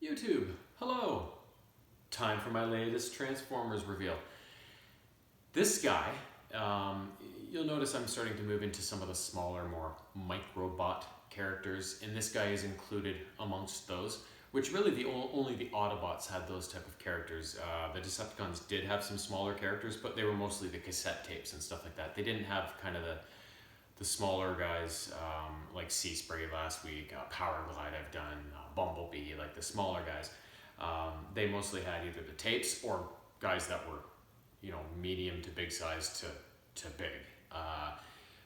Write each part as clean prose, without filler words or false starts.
YouTube, hello! Time for my latest Transformers reveal. This guy, you'll notice I'm starting to move into some of the smaller, more microbot characters, and this guy is included amongst those, which really only the Autobots had those type of characters. The Decepticons did have some smaller characters, but they were mostly the cassette tapes and stuff like that. They didn't have kind of the smaller guys like Sea Spray last week, Power Glide I've done, Bumblebee, like the smaller guys. They mostly had either the tapes or guys that were, medium to big size to big.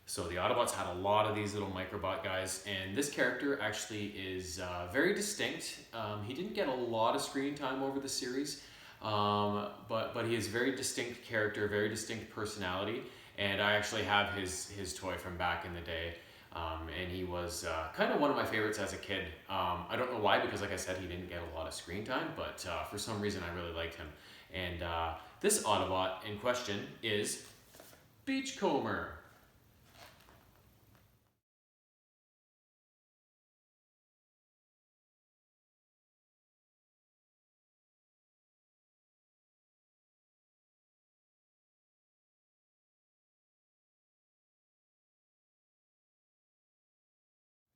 So the Autobots had a lot of these little microbot guys, and this character actually is very distinct. He didn't get a lot of screen time over the series, but he is a very distinct character, very distinct personality, and I actually have his toy from back in the day, and he was kind of one of my favorites as a kid. I don't know why, because like I said, he didn't get a lot of screen time, but for some reason I really liked him. And this Autobot in question is Beachcomber.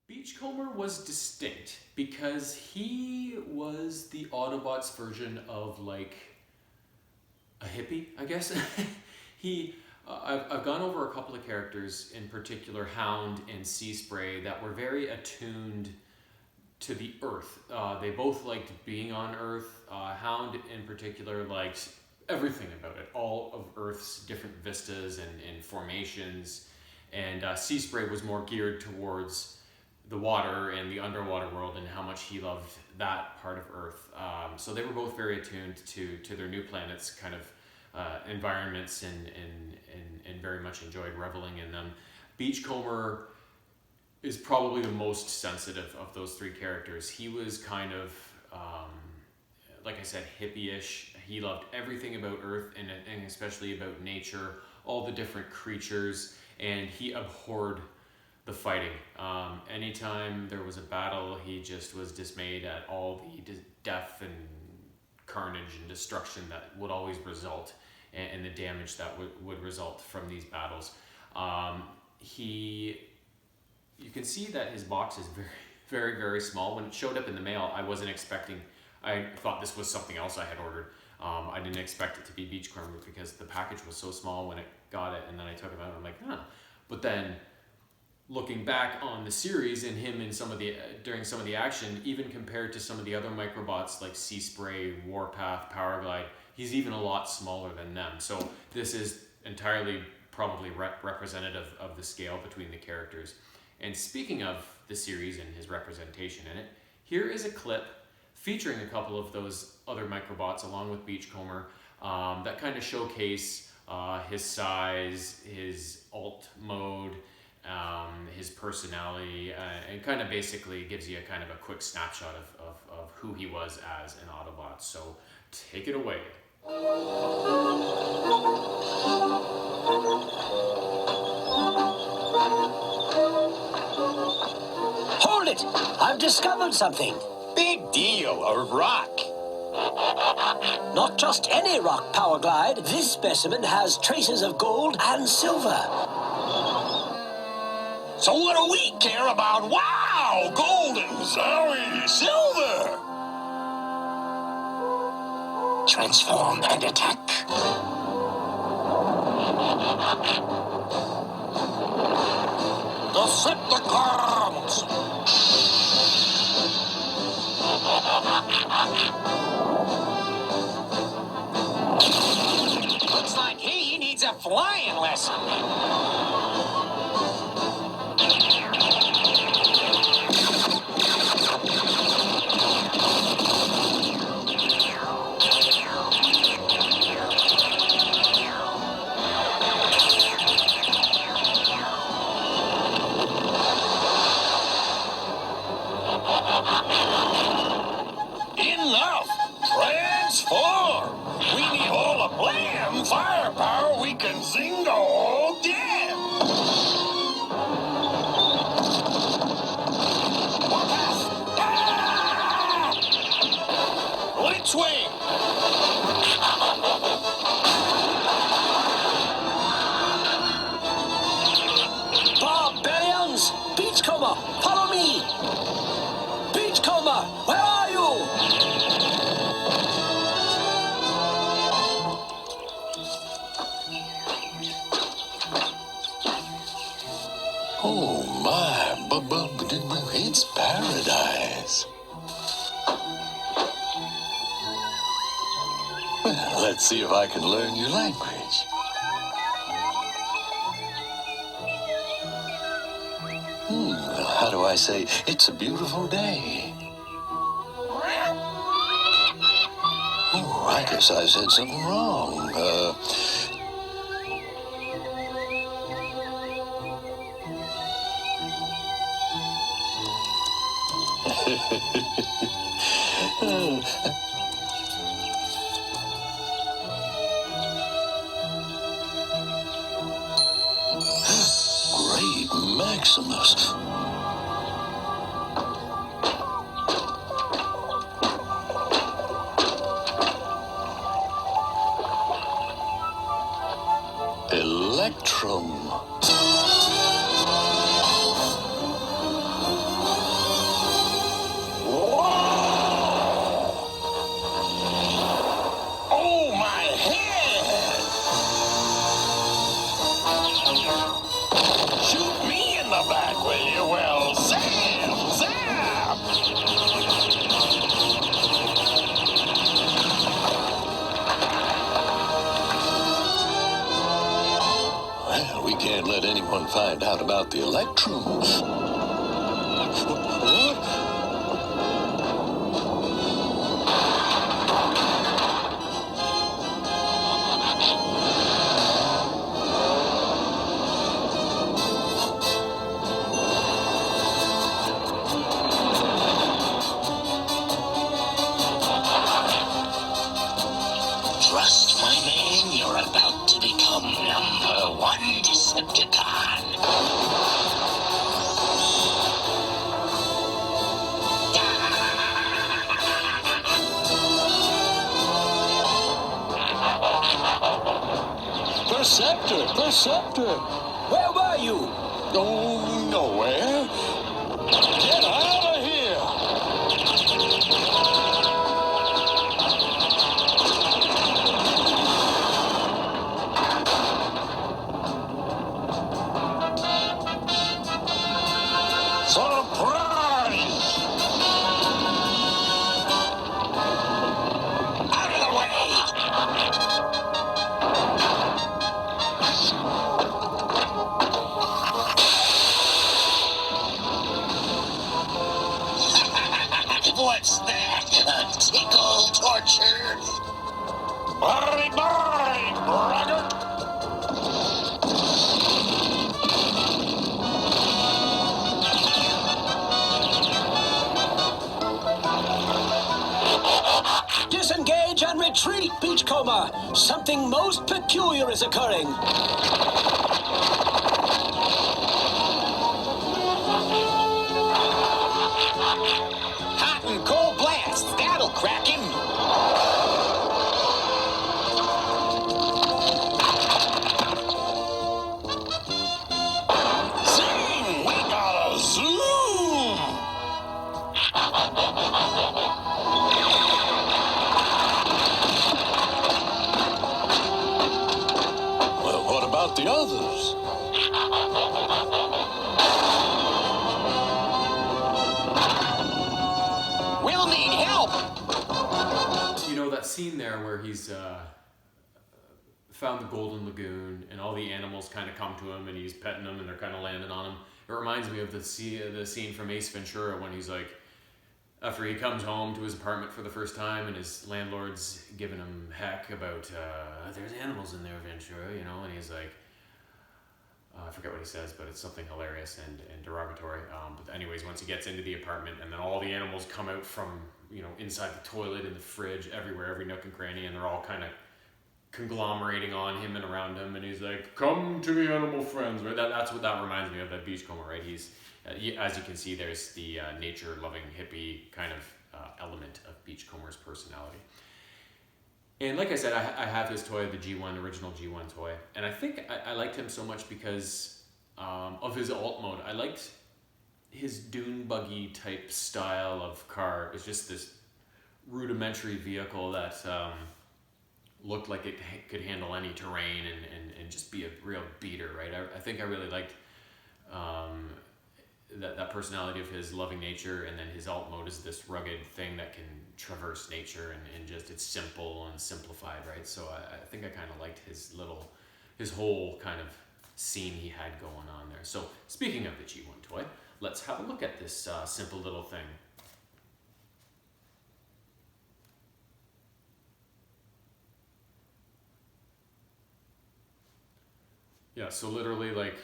Beachcomber was distinct because he was the Autobots version of like a hippie, I guess. I've gone over a couple of characters, in particular Hound and Sea Spray, that were very attuned to the Earth. They both liked being on Earth. Hound in particular liked everything about it, all of Earth's different vistas and formations. And Sea Spray was more geared towards the water and the underwater world and how much he loved that part of Earth. So they were both very attuned to their new planet's kind of environments and very much enjoyed reveling in them. Beachcomber is probably the most sensitive of those three characters. He was kind of, like I said, hippie-ish. He loved everything about Earth and especially about nature, all the different creatures, and he abhorred the fighting. Anytime there was a battle, he just was dismayed at all the death and carnage and destruction that would always result, and the damage that would result from these battles. You can see that his box is very, very, very small. When it showed up in the mail, I wasn't expecting, I thought this was something else I had ordered. I didn't expect it to be Beachcomber because the package was so small when it got it, and then I took it out and I'm like, huh. But then looking back on the series and him in during some of the action, even compared to some of the other microbots like Sea Spray, Warpath, Power Glide, he's even a lot smaller than them. So this is entirely probably representative of the scale between the characters. And speaking of the series and his representation in it, here is a clip featuring a couple of those other microbots along with Beachcomber that kind of showcase his size, his alt mode, his personality, and kind of basically gives you a kind of a quick snapshot of who he was as an Autobot. So take it away. Hold it! I've discovered something. Big deal, a rock. Not just any rock, Power Glide. This specimen has traces of gold and silver. So what do we care about? Wow! Gold and zowie silver! Transform and attack. Decepticons! Looks like he needs a flying lesson. Enough! Transform! We need all the blam firepower we can zing the whole den! swing! Barbarians! Beachcomber, follow me! Beachcomber, where are you? Oh my, it's paradise. Well, let's see if I can learn your language. How do I say, it's a beautiful day? Oh, I guess I said something wrong. Great Maximus. Electrum. Oh, my head! Shoot me in the back, will you? Well, zam! Zam! Well, we can't let anyone find out about the Electrum. Trust my man, you're about to become #1 Decepticon. Perceptor! Where were you? Oh, nowhere. Get out of here! Surprise! Out of the way! What's that? A tickle torture? Bye, brother! Disengage and retreat, Beachcomber! Something most peculiar is occurring. Hot and cold blast, that'll crack him. Zing! We got a zoom! Well, what about the others? We'll need help! You know that scene there where he's found the Golden Lagoon and all the animals kind of come to him and he's petting them and they're kind of landing on him. It reminds me of the scene from Ace Ventura when he's like, after he comes home to his apartment for the first time and his landlord's giving him heck about, there's animals in there, Ventura, you know, and he's like, I forget what he says, but it's something hilarious and derogatory. But anyways, once he gets into the apartment and then all the animals come out from, you know, inside the toilet, in the fridge, everywhere, every nook and cranny, and they're all kind of conglomerating on him and around him, and he's like, come to me, animal friends, right? That's what that reminds me of, that Beachcomber, right? He's, as you can see, there's the nature-loving hippie kind of element of Beachcomber's personality. And like I said, I have his toy, the G1, original G1 toy. And I think I liked him so much because of his alt mode. I liked his dune buggy type style of car. It's just this rudimentary vehicle that looked like it could handle any terrain and just be a real beater, right? I think I really liked that personality of his, loving nature, and then his alt mode is this rugged thing that can traverse nature and just it's simple and simplified, right? So I think I kind of liked his whole kind of scene he had going on there. So speaking of the G1 toy, let's have a look at this simple little thing. Yeah, so literally like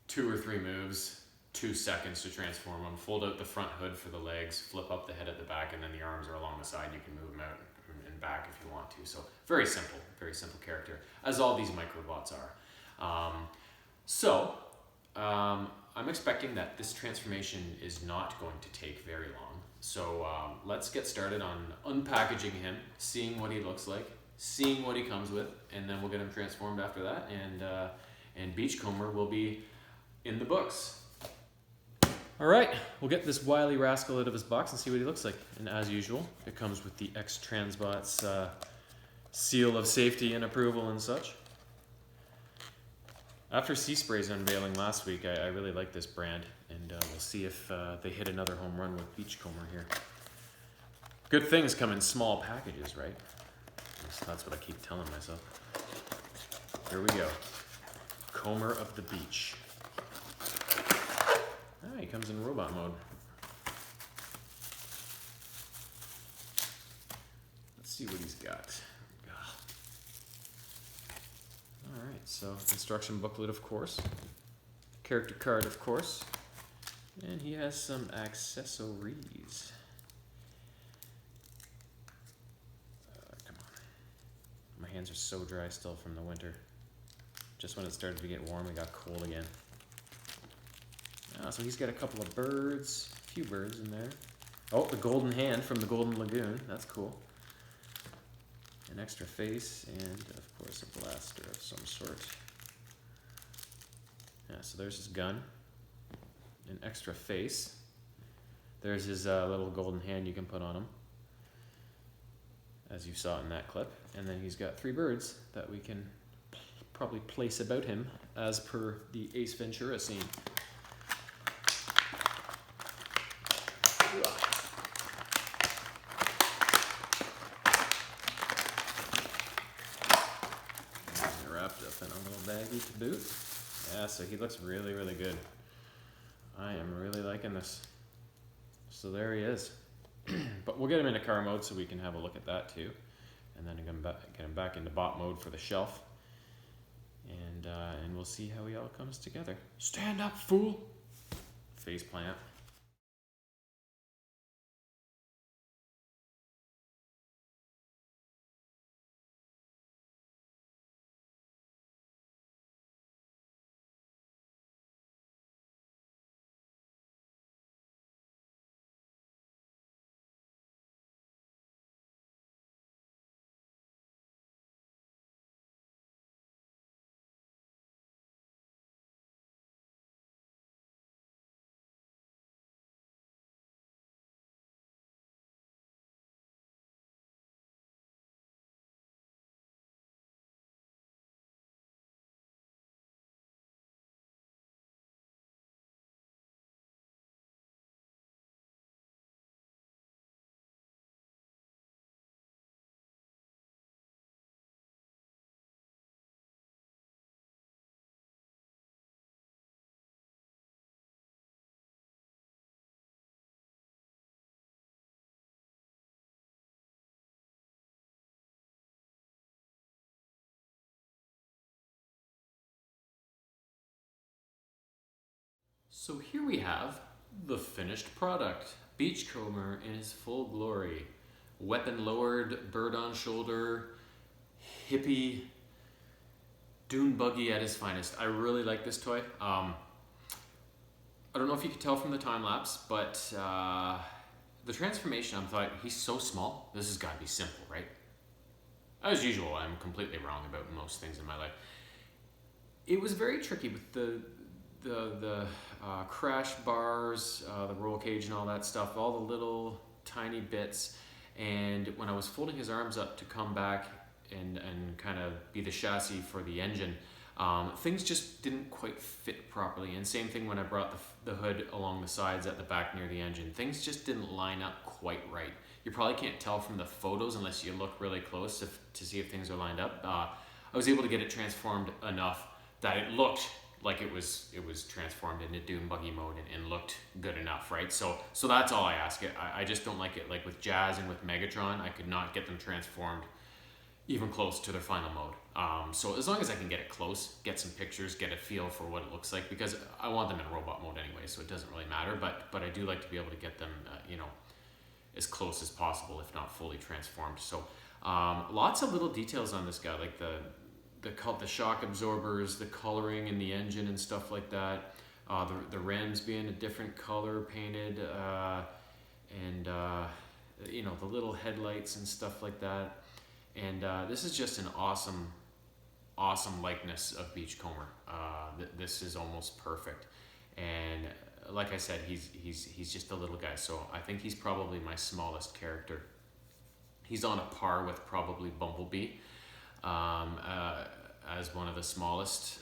2 or 3 moves, 2 seconds to transform them. Fold out the front hood for the legs, flip up the head at the back, and then the arms are along the side. You can move them out and back if you want to. So very simple character, as all these microbots are. I'm expecting that this transformation is not going to take very long. So let's get started on unpackaging him, seeing what he looks like, seeing what he comes with, and then we'll get him transformed after that. And Beachcomber will be in the books. All right, we'll get this wily rascal out of his box and see what he looks like. And as usual, it comes with the X-Transbots seal of safety and approval and such. After Seaspray's unveiling last week, I really like this brand, and we'll see if they hit another home run with Beachcomber here. Good things come in small packages, right? That's what I keep telling myself. Here we go. Comber of the Beach. Ah, he comes in robot mode. Let's see what he's got. Alright, so instruction booklet, of course. Character card, of course. And he has some accessories. Come on. My hands are so dry still from the winter. Just when it started to get warm, it got cold again. So he's got a couple of birds, a few birds in there. Oh, the golden hand from the Golden Lagoon. That's cool. An extra face, and of course a blaster of some sort. Yeah, so there's his gun. An extra face. There's his little golden hand you can put on him, as you saw in that clip. And then he's got 3 birds that we can probably place about him as per the Ace Ventura scene. Wrapped up in a little baggie to boot. Yeah, so he looks really, really good. I am really liking this. So there he is. But we'll get him into car mode so we can have a look at that too. And then get him back into bot mode for the shelf. And we'll see how he all comes together. Stand up, fool! Face plant. So here we have the finished product. Beachcomber in his full glory. Weapon lowered, bird on shoulder, hippie, dune buggy at his finest. I really like this toy. I don't know if you could tell from the time lapse, but the transformation, I thought, he's so small, this has got to be simple, right? As usual, I'm completely wrong about most things in my life. It was very tricky with the crash bars, the roll cage and all that stuff, all the little tiny bits. And when I was folding his arms up to come back and kind of be the chassis for the engine, things just didn't quite fit properly. And same thing when I brought the hood along the sides at the back near the engine. Things just didn't line up quite right. You probably can't tell from the photos unless you look really close to see if things are lined up. I was able to get it transformed enough that it looked like it was transformed into dune buggy mode and looked good enough, right? So that's all I ask. I just don't like it. Like with Jazz and with Megatron, I could not get them transformed even close to their final mode. So as long as I can get it close, get some pictures, get a feel for what it looks like, because I want them in robot mode anyway, so it doesn't really matter. But I do like to be able to get them, as close as possible, if not fully transformed. So lots of little details on this guy, like the shock absorbers, the coloring in the engine and stuff like that. The rims being a different color painted, and the little headlights and stuff like that. And this is just an awesome likeness of Beachcomber. This is almost perfect. And like I said, he's just a little guy. So I think he's probably my smallest character. He's on a par with probably Bumblebee. As one of the smallest,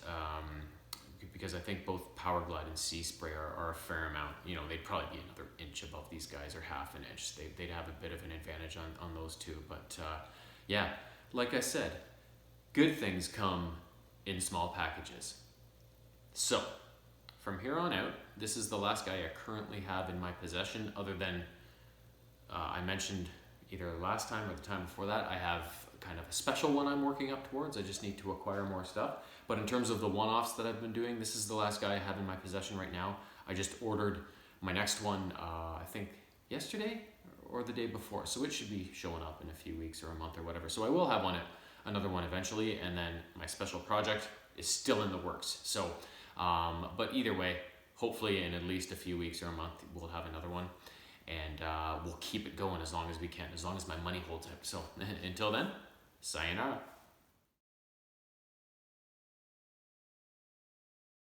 because I think both Powerglide and Sea Spray are a fair amount. They'd probably be another inch above these guys, or half an inch. They'd have a bit of an advantage on those two. But yeah, like I said, good things come in small packages. So from here on out, this is the last guy I currently have in my possession, other than I mentioned either last time or the time before that, I have kind of a special one I'm working up towards. I just need to acquire more stuff. But in terms of the one-offs that I've been doing, this is the last guy I have in my possession right now. I just ordered my next one, I think yesterday or the day before. So it should be showing up in a few weeks or a month or whatever. So I will have another one eventually. And then my special project is still in the works. So, but either way, hopefully in at least a few weeks or a month, we'll have another one. And we'll keep it going as long as we can, as long as my money holds out. So until then, sayonara.